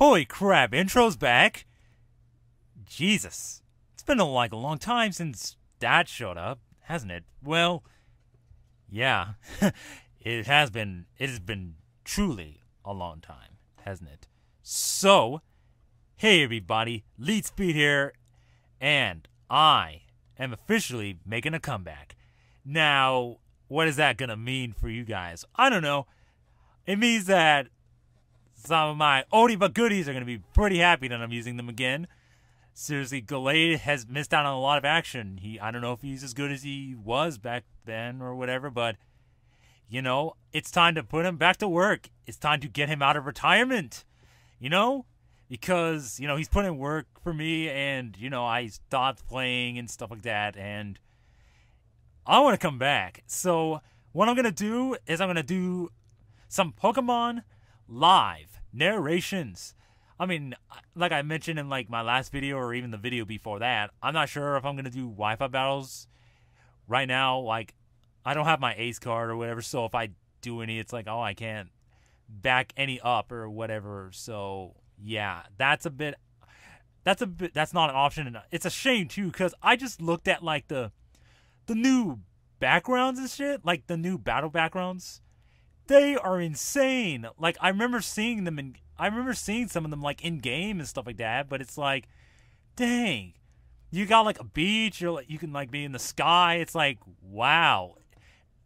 Holy crap, intro's back? Jesus. It's been like a long time since that showed up, hasn't it? Well, yeah. It has been truly a long time, hasn't it? So, hey everybody, Lead Speed here, and I am officially making a comeback. Now, what is that gonna mean for you guys? I don't know. It means that some of my oldie but goodies are gonna be pretty happy that I'm using them again. Seriously, Gallade has missed out on a lot of action. I don't know if he's as good as he was back then or whatever, but you know, it's time to put him back to work. It's time to get him out of retirement. You know? Because, you know, he's put in work for me and, you know, I stopped playing and stuff like that and I want to come back. So, what I'm going to do is I'm going to do some Pokemon live narrations. I mean, like I mentioned in like my last video or even the video before that, I'm not sure if I'm going to do Wi-Fi battles right now. Like, I don't have my Ace card or whatever, so if I do any, it's like, oh, I can't back any up or whatever. So, yeah, that's not an option. And it's a shame, too, because I just looked at, like, the new backgrounds and shit, like the new battle backgrounds. They are insane. Like, I remember seeing some of them, like, in-game and stuff like that, but it's like, dang. You got, like, a beach, or you can, like, be in the sky. It's like, wow.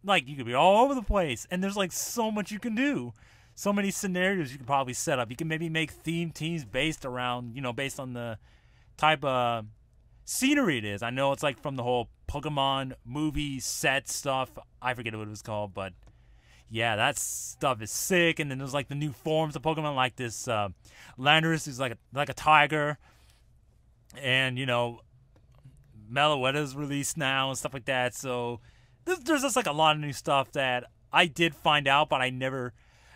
Like, you could be all over the place, and there's, like, so much you can do. So many scenarios you can probably set up. You can maybe make theme teams based around, you know, based on the type of scenery it is. I know it's, like, from the whole Pokemon movie set stuff. I forget what it was called, but yeah, that stuff is sick. And then there's, like, the new forms of Pokemon, like this Landorus, who's like a tiger. And, you know, Meloetta's released now and stuff like that. So there's just like a lot of new stuff that I did find out, but I never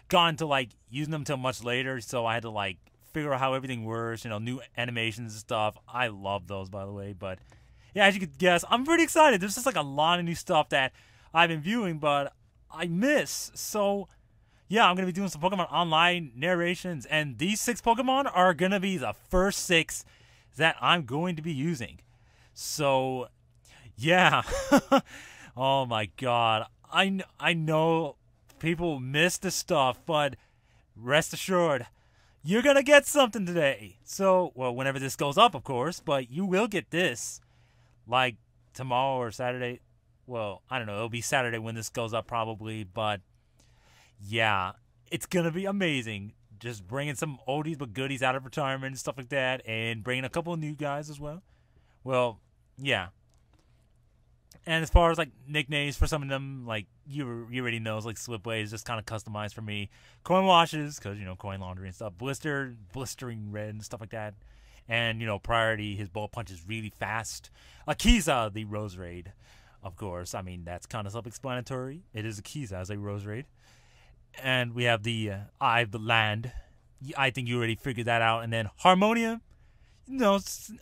got into like using them until much later. So I had to like figure out how everything works, you know, new animations and stuff. I love those, by the way. But yeah, as you could guess, I'm pretty excited. There's just like a lot of new stuff that I've been viewing, but I miss. So yeah, I'm going to be doing some Pokemon Online narrations, and these 6 Pokemon are going to be the first 6 that I'm going to be using. So yeah. Oh my god. I know people miss the stuff, but rest assured, you're gonna get something today. So, well, whenever this goes up, of course, but you will get this. Like, tomorrow or Saturday. Well, I don't know. It'll be Saturday when this goes up probably, but yeah, it's gonna be amazing. Just bringing some oldies but goodies out of retirement and stuff like that, and bringing a couple of new guys as well. Well, yeah. And as far as, like, nicknames for some of them, like, you already know, like, Slipway is just kind of customized for me. Coin washes, because, you know, coin laundry and stuff. Blistering red and stuff like that. And, you know, Priority, his bullet punch is really fast. Akiza, the Roserade, of course. I mean, that's kind of self-explanatory. It is Akiza as a Roserade. And we have the Eye of the Land. I think you already figured that out. And then Harmonia. No,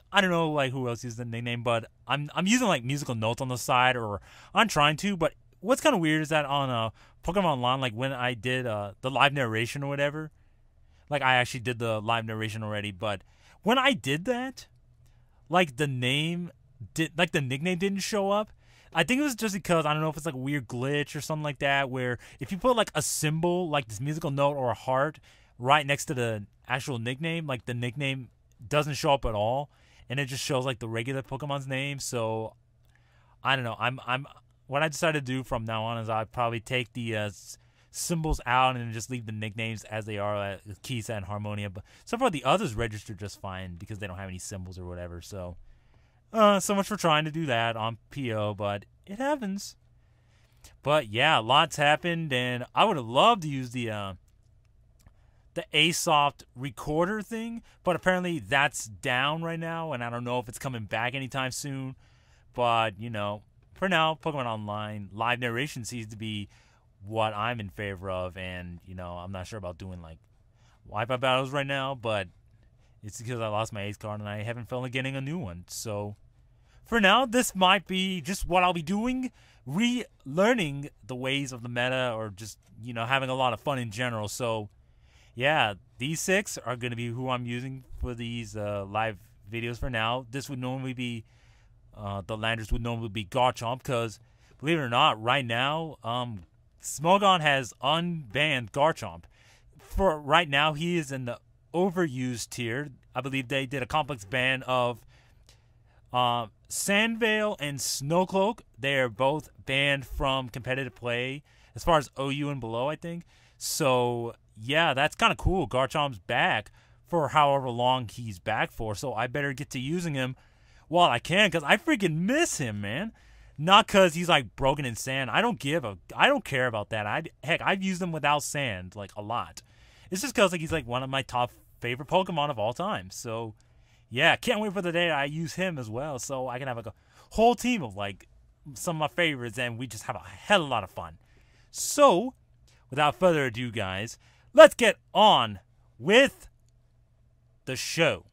I don't know like who else uses the nickname, but I'm using like musical notes on the side, or I'm trying to. But what's kind of weird is that on Pokemon Online, like when I did the live narration or whatever, like I actually did the live narration already. But when I did that, like the nickname didn't show up. I think it was just because I don't know if it's like a weird glitch or something like that, where if you put like a symbol, like this musical note or a heart, right next to the actual nickname, like the nickname doesn't show up at all, and it just shows like the regular Pokemon's name. So I don't know. I'm what I decided to do from now on is I probably take the symbols out and just leave the nicknames as they are, Kisa and Harmonia. But so far the others register just fine because they don't have any symbols or whatever. So so much for trying to do that on PO, but it happens. But yeah, lots happened, and I would have loved to use the Asoft recorder thing, but apparently that's down right now, and I don't know if it's coming back anytime soon. But, you know, for now, Pokemon Online live narration seems to be what I'm in favor of, and, you know, I'm not sure about doing, like, Wi-Fi battles right now, but it's because I lost my Ace card and I haven't felt like getting a new one. So, for now, this might be just what I'll be doing, relearning the ways of the meta, or just, you know, having a lot of fun in general. So, yeah, these 6 are going to be who I'm using for these live videos for now. This would normally be, the landers would normally be Garchomp, because, believe it or not, right now, Smogon has unbanned Garchomp. For right now, he is in the overused tier. I believe they did a complex ban of Sandvale and Snowcloak. They're both banned from competitive play as far as OU and below, I think. So, yeah, that's kind of cool. Garchomp's back for however long he's back for, so I better get to using him while I can, because I freaking miss him, man. Not because he's, like, broken in sand. I don't care about that. Heck, I've used him without sand, like, a lot. It's just because, like, he's, like, one of my top favorite Pokemon of all time. So, yeah, can't wait for the day I use him as well, so I can have, like, a whole team of, like, some of my favorites, and we just have a hell of a lot of fun. So, without further ado, guys, let's get on with the show.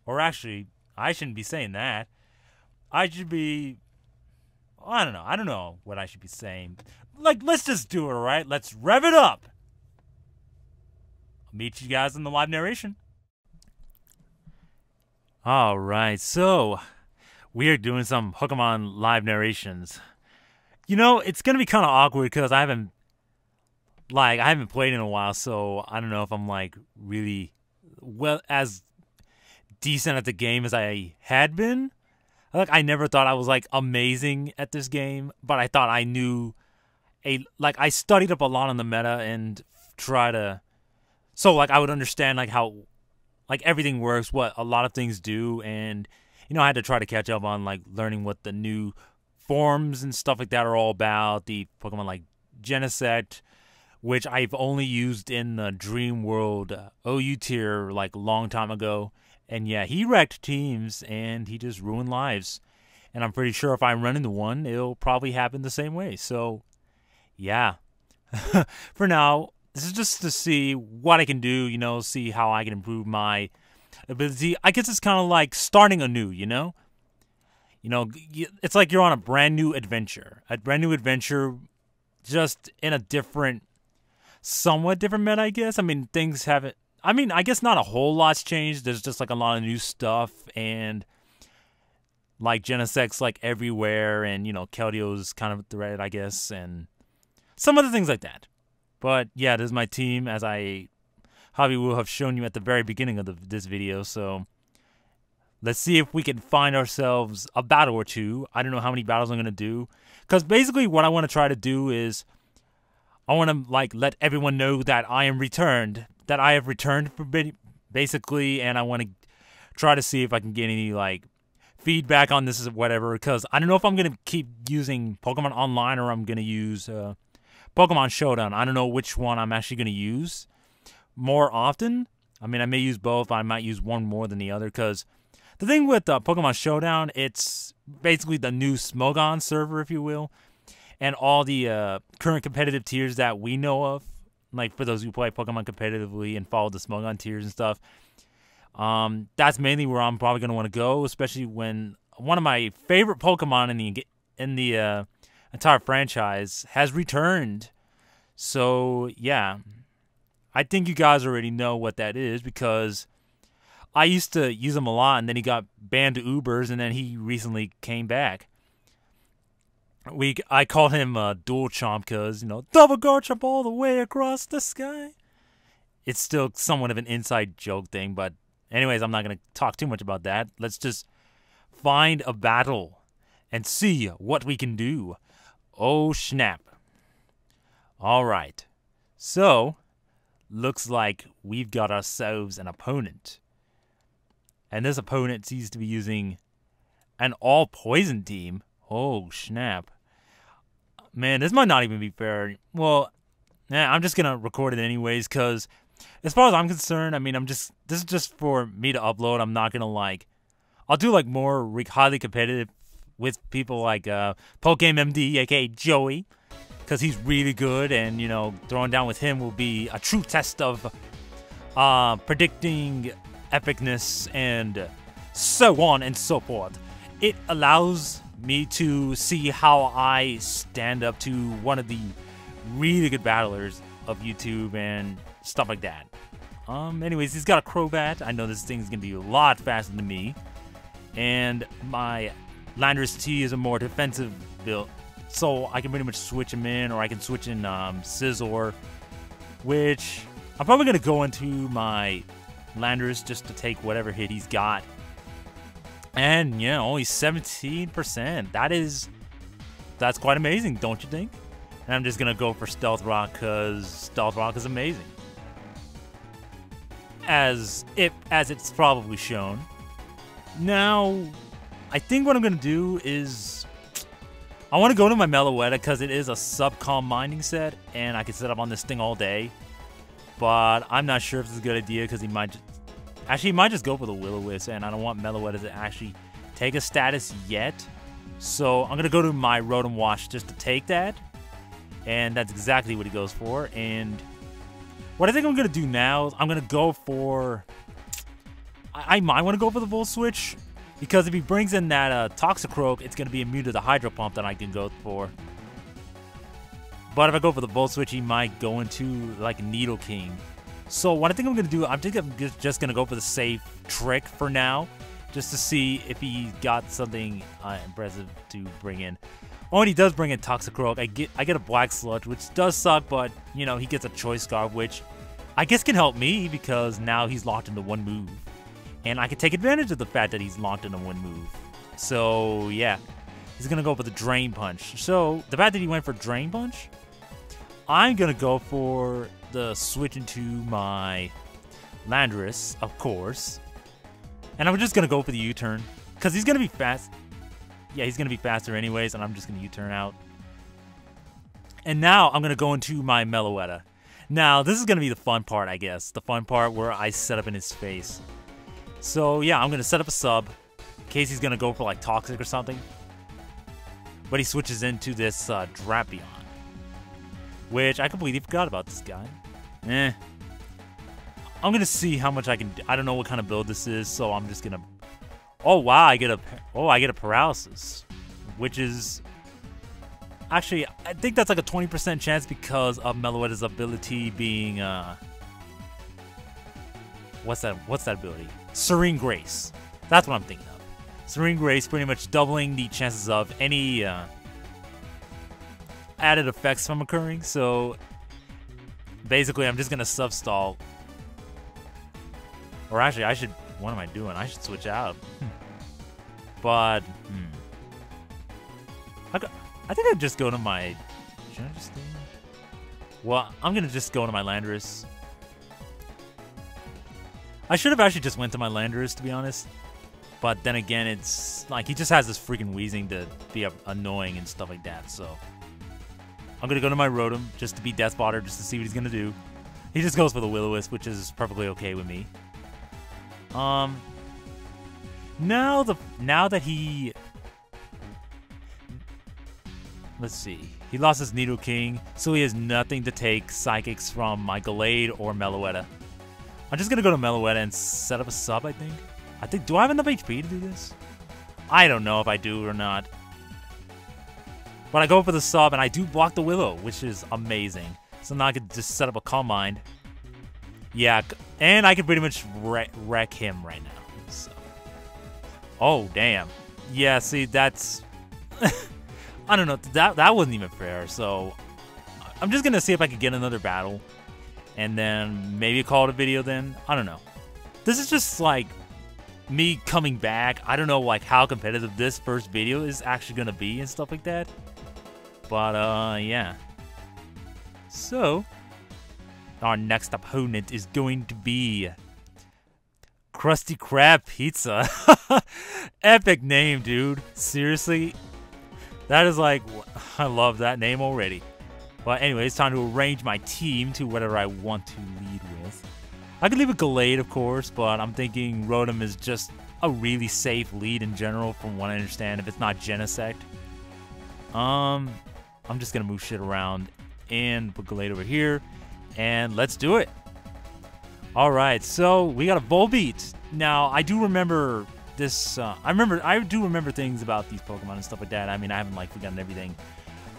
Or actually, I shouldn't be saying that. I don't know what I should be saying. Like, let's just do it, alright? Let's rev it up. I'll meet you guys in the live narration. Alright, so we are doing some Pokemon live narrations. You know, it's gonna be kind of awkward because I haven't played in a while, so I don't know if I'm, like, really as decent at the game as I had been. Like, I never thought I was, like, amazing at this game, but I thought I knew I studied up a lot on the meta and so, like, I would understand, like, how, like, everything works, what a lot of things do, and, you know, I had to try to catch up on, like, learning what the new forms and stuff like that are all about. The Pokemon, like, Genesect, which I've only used in the Dream World OU tier, like, a long time ago. And yeah, he wrecked teams, and he just ruined lives. And I'm pretty sure if I run into one, it'll probably happen the same way. So, yeah. For now, this is just to see what I can do, you know, see how I can improve my ability. I guess it's kind of like starting anew, you know? You know, it's like you're on a brand new adventure. A brand new adventure just in a somewhat different meta, I guess. I mean, I guess not a whole lot's changed. There's just, like, a lot of new stuff, and, like, Genesect's, like, everywhere, and, you know, Keldeo's kind of thread, I guess, and some other things like that. But, yeah, this is my team, as I probably will have shown you at the very beginning of this video, so let's see if we can find ourselves a battle or two. I don't know how many battles I'm going to do, because basically what I want to try to do is I want to, like, let everyone know that I have returned for basically, and I want to try to see if I can get any, like, feedback on this or whatever, because I don't know if I'm going to keep using Pokemon Online or I'm going to use Pokemon Showdown. I don't know which one I'm actually going to use more often. I mean, I may use both, but I might use one more than the other, because the thing with Pokemon Showdown, it's basically the new Smogon server, if you will, and all the current competitive tiers that we know of. Like, for those who play Pokemon competitively and follow the Smogon tiers and stuff, that's mainly where I'm probably going to want to go, especially when one of my favorite Pokemon in the entire franchise has returned. So, yeah, I think you guys already know what that is, because I used to use him a lot, and then he got banned to Ubers, and then he recently came back. I called him Dual Chomp because, you know, double Garchomp all the way across the sky. It's still somewhat of an inside joke thing, but anyways, I'm not going to talk too much about that. Let's just find a battle and see what we can do. Oh, snap. All right. So, looks like we've got ourselves an opponent. And this opponent seems to be using an all-poison team. Oh, snap. Man, this might not even be fair. Well, I'm just going to record it anyways, because as far as I'm concerned, I mean, this is just for me to upload. I'm not going to, like, I'll do, like, more highly competitive with people like PokeMD, aka Joey, because he's really good, and, you know, throwing down with him will be a true test of predicting epicness and so on and so forth. It allows me to see how I stand up to one of the really good battlers of YouTube and stuff like that. Anyways, he's got a Crobat. I know this thing's gonna be a lot faster than me. And my Landorus T is a more defensive build. So I can pretty much switch him in, or I can switch in Scizor, which I'm probably going to go into my Landorus just to take whatever hit he's got. And, yeah, only 17%. That's quite amazing, don't you think? And I'm just going to go for Stealth Rock because Stealth Rock is amazing. As it's probably shown. Now, I think what I'm going to do is I want to go to my Meloetta because it is a sub-calm mining set, and I can set up on this thing all day. But I'm not sure if it's a good idea because he might just go for the Will-O-Wisp, and I don't want Meloetta to actually take a status yet. So I'm going to go to my Rotom Wash just to take that, and that's exactly what he goes for. And what I think I'm going to do now is I'm going to go for... I might want to go for the Volt Switch, because if he brings in that Toxicroak, it's going to be immune to the Hydro Pump that I can go for. But if I go for the Volt Switch, he might go into, like, Nidoking. So what I think I'm going to do, I think I'm just going to go for the safe trick for now, just to see if he got something impressive to bring in. Oh, and he does bring in Toxicroak. I get a Black Sludge, which does suck, but, you know, he gets a Choice Scarf, which I guess can help me, because now he's locked into one move. And I can take advantage of the fact that he's locked into one move. So, yeah. He's going to go for the Drain Punch. So, the fact that he went for Drain Punch, I'm going to go for the switch into my Landorus, of course. And I'm just going to go for the U-turn. Because he's going to be fast. Yeah, he's going to be faster anyways, and I'm just going to U-turn out. And now, I'm going to go into my Meloetta. Now, this is going to be the fun part, I guess. The fun part where I set up in his face. So, yeah, I'm going to set up a sub in case he's going to go for, like, Toxic or something. But he switches into this Drapion, which I completely forgot about this guy. I'm going to see how much I can do. I don't know what kind of build this is, so I'm just going to... Oh, wow, I get a Paralysis, which is... Actually, I think that's like a 20% chance because of Meloetta's ability being... What's that ability? Serene Grace. That's what I'm thinking of. Serene Grace pretty much doubling the chances of any added effects from occurring. So basically, I'm just gonna sub-stall. Or actually, what am I doing? I should switch out. But I think I'd just go to my... Should I just... Well, I'm gonna just go to my Landorus. I should have actually just went to my Landorus, to be honest. But then again, it's like he just has this freaking wheezing to be annoying and stuff like that. So I'm going to go to my Rotom just to be Death Spotter, just to see what he's going to do. He just goes for the Will-O-Wisp, which is perfectly okay with me. Now that he... Let's see. He lost his Nidoking, so he has nothing to take Psychics from my Gallade or Meloetta. I'm just going to go to Meloetta and set up a sub, I think. Do I have enough HP to do this? I don't know if I do or not. But I go for the sub, and I do block the Willow, which is amazing. So now I can just set up a Calm Mind. Yeah, and I can pretty much wreck him right now. So. Oh, damn. Yeah, see, that's... I don't know. That wasn't even fair, so... I'm just going to see if I can get another battle. And then maybe call it a video then. I don't know. This is just like me coming back. I don't know like how competitive this first video is actually going to be and stuff like that. But yeah. So our next opponent is going to be Krusty Krab Pizza. Epic name, dude. Seriously. That is like, I love that name already. But anyway, it's time to arrange my team to whatever I want to lead with. I could leave a Gallade, of course, but I'm thinking Rotom is just a really safe lead in general, from what I understand, if it's not Genesect. I'm just going to move shit around and put Gallade over here, and let's do it. Alright, so we got a Volbeat. Now, I do remember this, I do remember things about these Pokemon and stuff like that. I mean, I haven't, like, forgotten everything.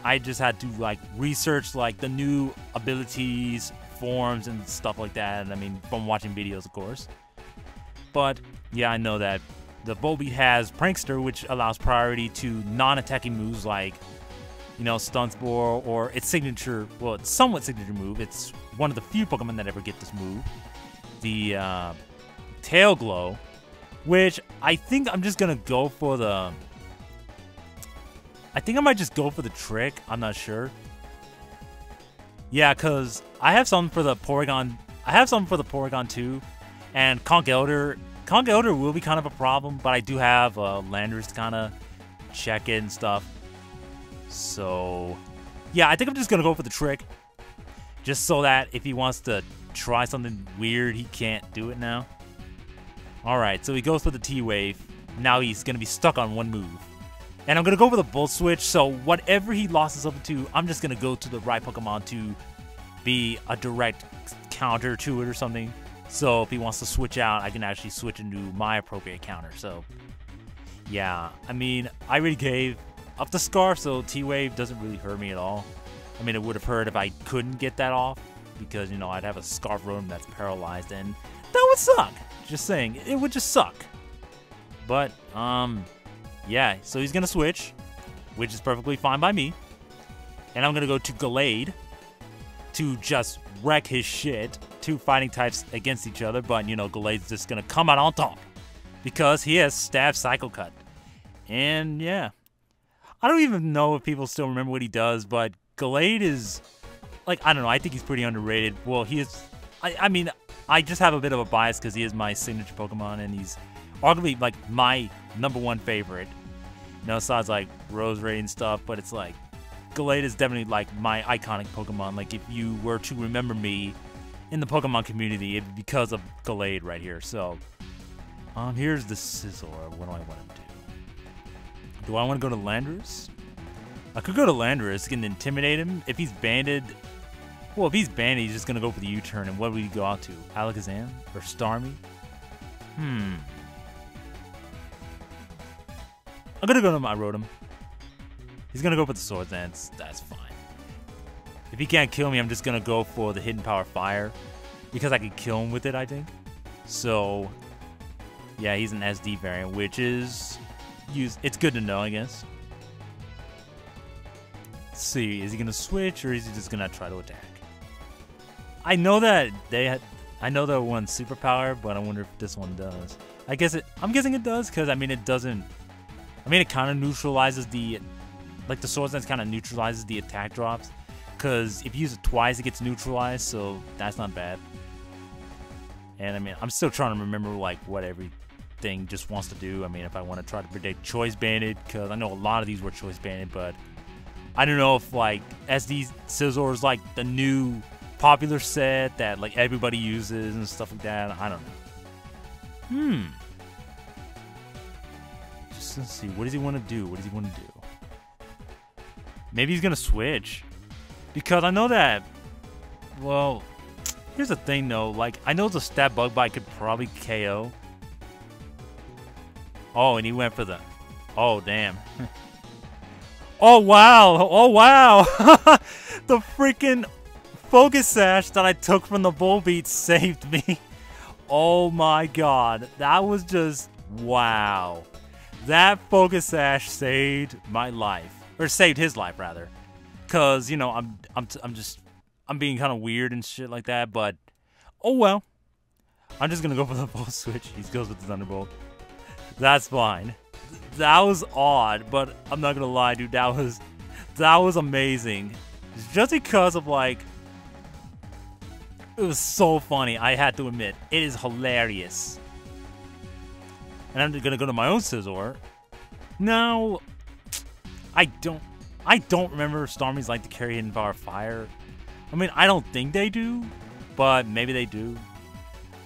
I just had to like research like the new abilities forums and stuff like that. I mean, from watching videos, of course. But yeah, I know that the Volbeat has Prankster, which allows priority to non-attacking moves like, you know, Stun Spore, or its signature, well, it's somewhat signature move. It's one of the few Pokemon that ever get this move. The Tail Glow, which I think I'm just gonna go for the... I think I might just go for the trick. I'm not sure. Yeah, because I have something for the Porygon. I have something for the Porygon too. And Conch Elder. Conch Elder will be kind of a problem, but I do have Landorus to kind of check it and stuff. So, yeah, I think I'm just going to go for the trick. Just so that if he wants to try something weird, he can't do it now. Alright, so he goes for the T-Wave. Now he's going to be stuck on one move. And I'm going to go for the Volt Switch, so whatever he losses up to, I'm just going to go to the right Pokemon to be a direct counter to it or something. So if he wants to switch out, I can actually switch into my appropriate counter. So, yeah, I mean, I already gave up the Scarf, so T-Wave doesn't really hurt me at all. I mean, it would have hurt if I couldn't get that off, because, you know, I'd have a Scarf Rotom that's paralyzed, and that would suck. Just saying, it would just suck. But, yeah, so he's going to switch, which is perfectly fine by me. And I'm going to go to Gallade to just wreck his shit. Two fighting types against each other, but, you know, Gallade's just going to come out on top because he has Stab Cycle Cut. And, yeah. I don't even know if people still remember what he does, but Gallade is, like, I don't know, I think he's pretty underrated. Well, he is, I mean, I just have a bit of a bias because he is my signature Pokemon, and he's arguably, like, my #1 favorite. You know, besides, like, Roserade and stuff, but it's like, Gallade is definitely, like, my iconic Pokemon. Like, if you were to remember me in the Pokemon community, it'd be because of Gallade right here. So, here's the Scizor. What do I want to do? Do I want to go to Landorus? I could go to Landorus and intimidate him. If he's banded, well, if he's banded, he's just going to go for the U-turn. And what would he go out to? Alakazam? Or Starmie? I'm going to go to my Rotom. He's going to go for the Swords Dance. That's fine. If he can't kill me, I'm just going to go for the Hidden Power Fire. Because I can kill him with it, I think. So, yeah, he's an SD variant, which is... it's good to know, I guess. Let's see, is he going to switch, or is he just going to try to attack? I know that I know that one's superpower, but I wonder if this one does. I'm guessing it does, because, I mean, it doesn't... I mean, it kind of neutralizes the... Like, the Swords Dance kind of neutralizes the attack drops. Because if you use it twice, it gets neutralized, so that's not bad. And, I mean, I'm still trying to remember, like, what everything just wants to do. I mean, if I want to try to predict Choice Banded, because I know a lot of these were Choice Banded, but I don't know if, like, SD Scizor is, like, the new popular set that, like, everybody uses and stuff like that. I don't know. Just let's see. What does he want to do? What does he want to do? Maybe he's going to switch. Because I know that, well, here's the thing, though. Like, I know the Stab Bug Bite could probably KO. Oh, and he went for the... Oh, damn. Oh, wow. Oh, wow. The freaking Focus Sash that I took from the Volbeat saved me. Oh, my God. That was just... Wow. That Focus Sash saved my life. Or saved his life, rather. Because, you know, I'm being kind of weird and shit like that, but, oh well. I'm just going to go for the Volt Switch. He goes with the Thunderbolt. That's fine. That was odd, but I'm not going to lie, dude. That was amazing. Just because of, like, it was so funny, I had to admit. It is hilarious. And I'm going to go to my own Scizor. Now, I don't remember Starmie's like to carry Hidden Power Fire. I mean, I don't think they do, but maybe they do.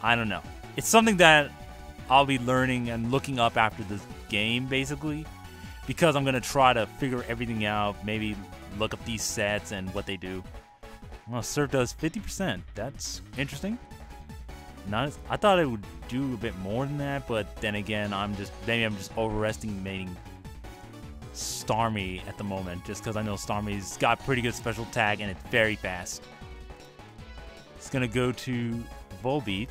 I don't know. It's something that I'll be learning and looking up after this game, basically, because I'm going to try to figure everything out, maybe look up these sets and what they do. Well, Surf does 50%. That's interesting. I thought it would do a bit more than that, but then again, maybe I'm just overestimating Starmie at the moment, just because I know Starmie's got pretty good special tag and it's very fast. gonna go to Volbeat.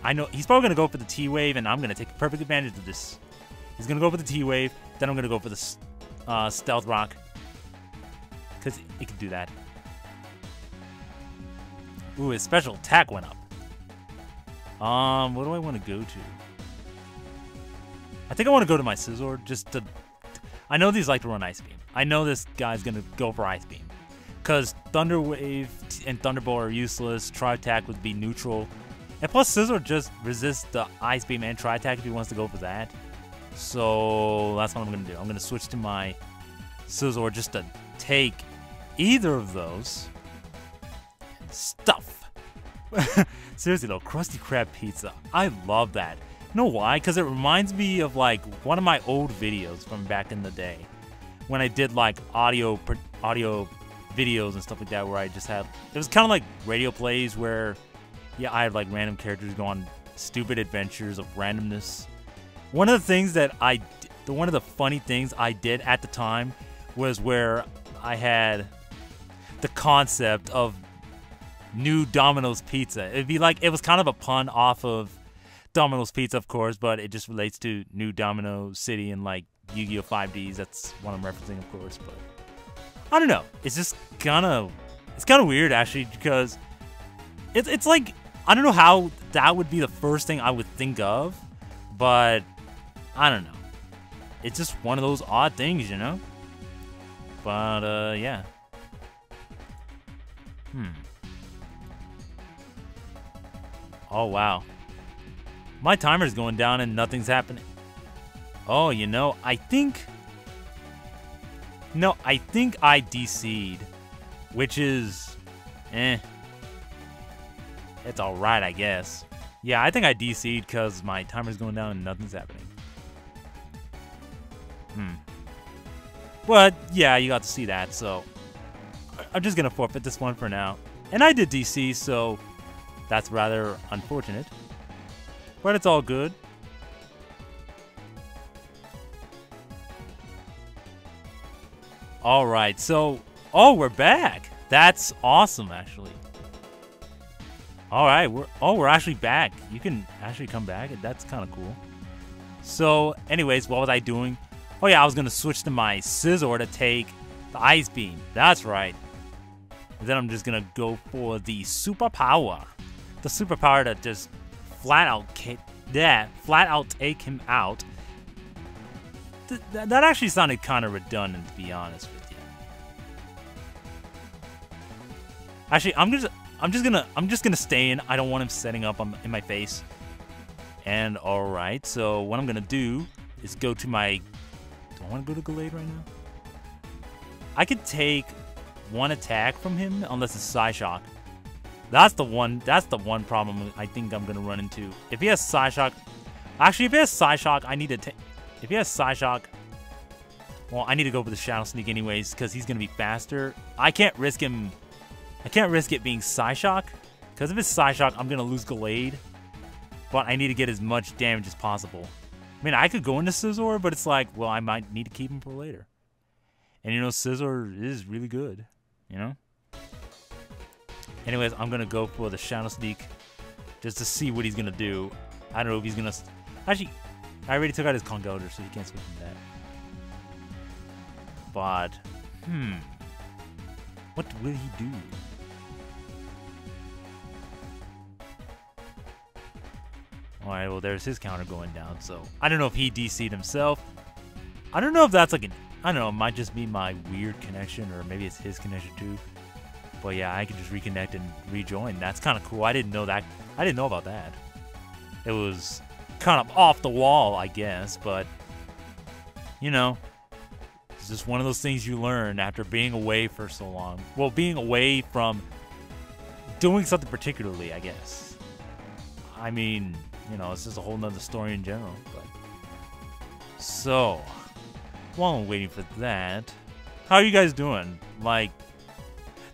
I know he's probably gonna go for the T-Wave, and I'm gonna take perfect advantage of this. He's gonna go for the T-Wave, then I'm gonna go for the Stealth Rock, because it can do that. Ooh, his special attack went up. What do I want to go to? I think I want to go to my Scizor just to... I know these like to run Ice Beam. I know this guy's gonna go for Ice Beam, because Thunder Wave and Thunderbolt are useless. Tri-Attack would be neutral. And plus, Scizor just resists the Ice Beam and Tri-Attack if he wants to go for that. So that's what I'm going to do. I'm going to switch to my Scizor just to take either of those. And stuff. Seriously though, Krusty Krab Pizza. I love that. You know why? Because it reminds me of like one of my old videos from back in the day. When I did like audio videos and stuff like that, where I just had... It was kind of like radio plays where... Yeah, I had like random characters go on stupid adventures of randomness. One of the things that one of the funny things I did at the time was where I had the concept of New Domino's Pizza. It'd be like, it was kind of a pun off of Domino's Pizza, of course, but it just relates to New Domino City and like Yu-Gi-Oh! 5Ds. That's what I'm referencing, of course, but I don't know. It's just kind of weird actually, because it's like, I don't know how that would be the first thing I would think of, but I don't know. It's just one of those odd things, you know? But, yeah. Oh, wow. My timer's going down and nothing's happening. Oh, you know, I think I DC'd, which is, it's alright, I guess. Yeah, I think I DC'd because my timer's going down and nothing's happening. But, yeah, you got to see that, so I'm just gonna forfeit this one for now. And I did DC, so that's rather unfortunate. But it's all good. Alright, so... Oh, we're back! That's awesome, actually. Alright, we're actually back. You can actually come back. That's kind of cool. So, anyways, what was I doing? Oh yeah, I was going to switch to my Scizor to take the Ice Beam. That's right. And then I'm just going to go for the Super Power. The Super Power to just flat out take him out. That actually sounded kind of redundant, to be honest with you. Actually, I'm just gonna stay in. I don't want him setting up in my face. And alright, so what I'm gonna do is go to my... Do I want to go to Gallade right now? I could take one attack from him unless it's Psyshock. That's the one problem I think I'm gonna run into. If he has Psyshock... Actually, if he has Psyshock, I need to take... If he has Psyshock... Well, I need to go for the Shadow Sneak anyways, because he's gonna be faster. I can't risk him... I can't risk it being Psyshock, because if it's Psyshock, I'm gonna lose Gallade. But I need to get as much damage as possible. I mean, I could go into Scizor, but it's like, well, I might need to keep him for later. And you know, Scizor is really good, you know? Anyways, I'm gonna go for the Shadow Sneak just to see what he's gonna do. I don't know if he's gonna... Actually, I already took out his Congeldar, so he can't switch from that. But, what will he do? Alright, well, there's his counter going down, so... I don't know if he DC'd himself. I don't know if that's like an... I don't know, it might just be my weird connection, or maybe it's his connection too. But yeah, I can just reconnect and rejoin. That's kind of cool. I didn't know that. I didn't know about that. It was kind of off the wall, I guess, but... You know... It's just one of those things you learn after being away for so long. Well, being away from doing something particularly, I guess. I mean, you know, it's just a whole nother story in general. But so, while I'm waiting for that, how are you guys doing? Like,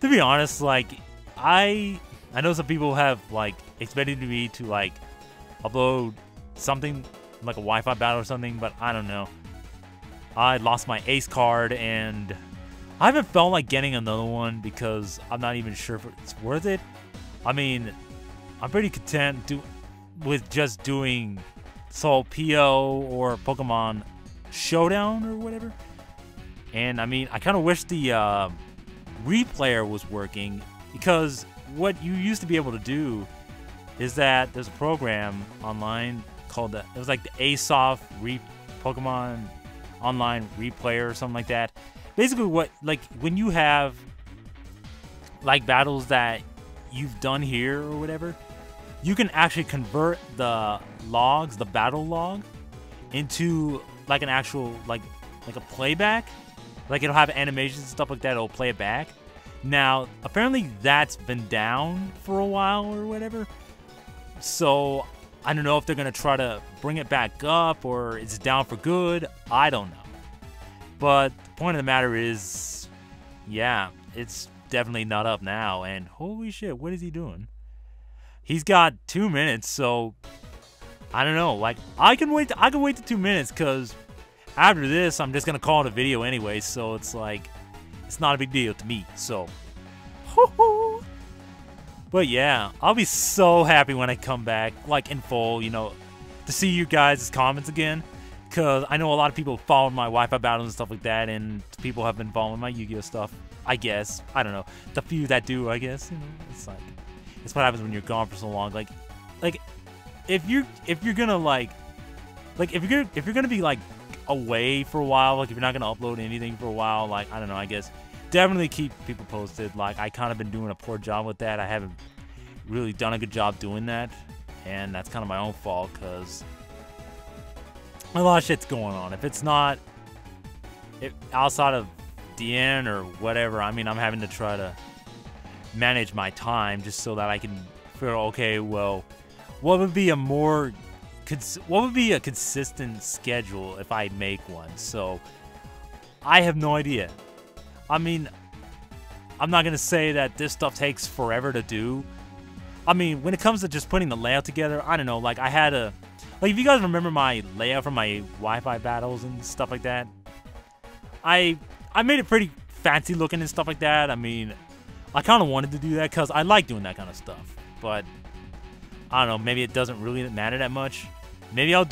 to be honest, like, I know some people have, like, expected me to, like, upload something, like a Wi-Fi battle or something, but I don't know. I lost my ace card, and I haven't felt like getting another one because I'm not even sure if it's worth it. I mean, I'm pretty content with just doing Soul PO or Pokemon Showdown or whatever. And I mean, I kind of wish the replayer was working, because what you used to be able to do is that there's a program online called it was like the Asoft Pokemon Online Replayer or something like that. Basically, what, like, when you have like battles that you've done here or whatever, you can actually convert the logs, the battle log, into like an actual like a playback. Like, it'll have animations and stuff like that. It'll play it back. Now, apparently that's been down for a while or whatever. So I don't know if they're gonna try to bring it back up or it's down for good. I don't know. But the point of the matter is, yeah, it's definitely not up now. And holy shit, what is he doing? He's got 2 minutes, so I don't know. Like, I can wait the 2 minutes, because after this, I'm just gonna call it a video anyway. So it's like, it's not a big deal to me. So, but yeah, I'll be so happy when I come back, like in full, you know, to see you guys' comments again. Because I know a lot of people follow my Wi-Fi battles and stuff like that, and people have been following my Yu-Gi-Oh stuff. I guess, I don't know. The few that do, I guess, you know, it's like, it's what happens when you're gone for so long. Like if you're gonna if you're gonna be like away for a while, like if you're not gonna upload anything for a while, like, I don't know, I guess definitely keep people posted. Like, I kind of been doing a poor job with that. I haven't really done a good job doing that, and that's kind of my own fault, because a lot of shit's going on. If it's not outside of DN or whatever, I mean, I'm having to try to manage my time just so that I can figure, okay, well, what would be a consistent schedule if I make one? So I have no idea. I mean, I'm not gonna say that this stuff takes forever to do. I mean, when it comes to just putting the layout together, I don't know, like, I had a, like, if you guys remember my layout from my Wi-Fi battles and stuff like that, I made it pretty fancy looking and stuff like that. I mean, I kind of wanted to do that because I like doing that kind of stuff. But I don't know, maybe it doesn't really matter that much. Maybe I'll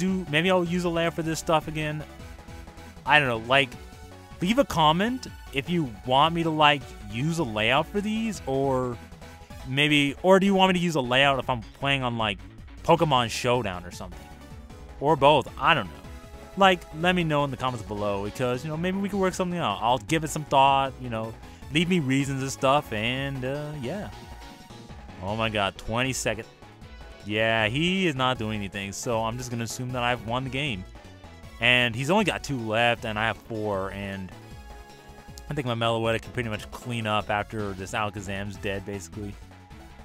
use a layout for this stuff again. I don't know, like, leave a comment if you want me to, like, use a layout for these, or maybe, or do you want me to use a layout if I'm playing on, like, Pokemon Showdown or something? Or both, I don't know. Like, let me know in the comments below, because, you know, maybe we can work something out. I'll give it some thought, you know, leave me reasons and stuff, and, yeah. Oh my god, 20 seconds. Yeah, he is not doing anything, so I'm just going to assume that I've won the game. And he's only got 2 left, and I have 4, and I think my Meloetta can pretty much clean up after this Alakazam's dead, basically.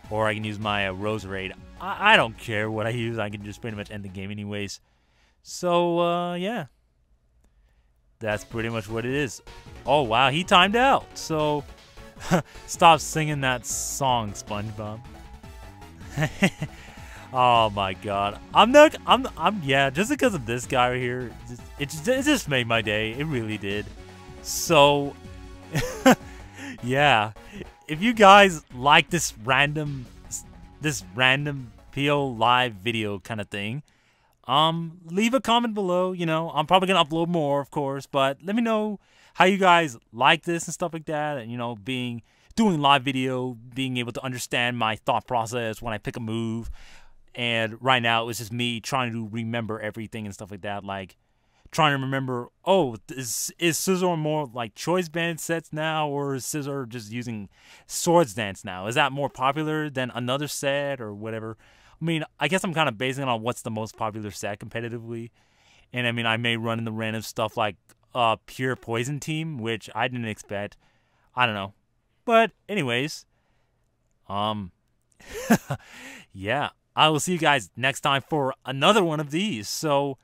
Or I can use my Roserade. I don't care what I use, I can just pretty much end the game anyways. So, yeah. That's pretty much what it is. Oh, wow, he timed out. So, stop singing that song, SpongeBob. Oh my god. Yeah, just because of this guy right here, it just made my day. It really did. So, yeah. If you guys like this random PO live video kind of thing, leave a comment below. You know, I'm probably gonna upload more, of course, but let me know how you guys like this and stuff like that. And, you know, doing live video, being able to understand my thought process when I pick a move. And right now it was just me trying to remember everything and stuff like that, like trying to remember, oh, is Scizor more like choice band sets now, or is Scizor just using Swords Dance now? Is that more popular than another set or whatever? I mean, I guess I'm kind of basing it on what's the most popular set competitively. And I mean, I may run into random stuff like Pure Poison Team, which I didn't expect. I don't know. But anyways, yeah, I will see you guys next time for another one of these. So,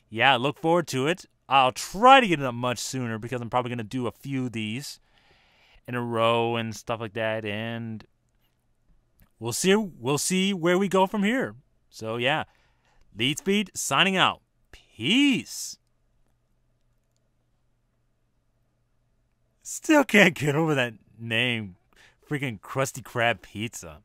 yeah, look forward to it. I'll try to get it up much sooner, because I'm probably going to do a few of these in a row and stuff like that. And we'll see where we go from here. So, yeah, Leadspeed signing out. Peace. Still can't get over that name. Freaking Krusty Krab Pizza.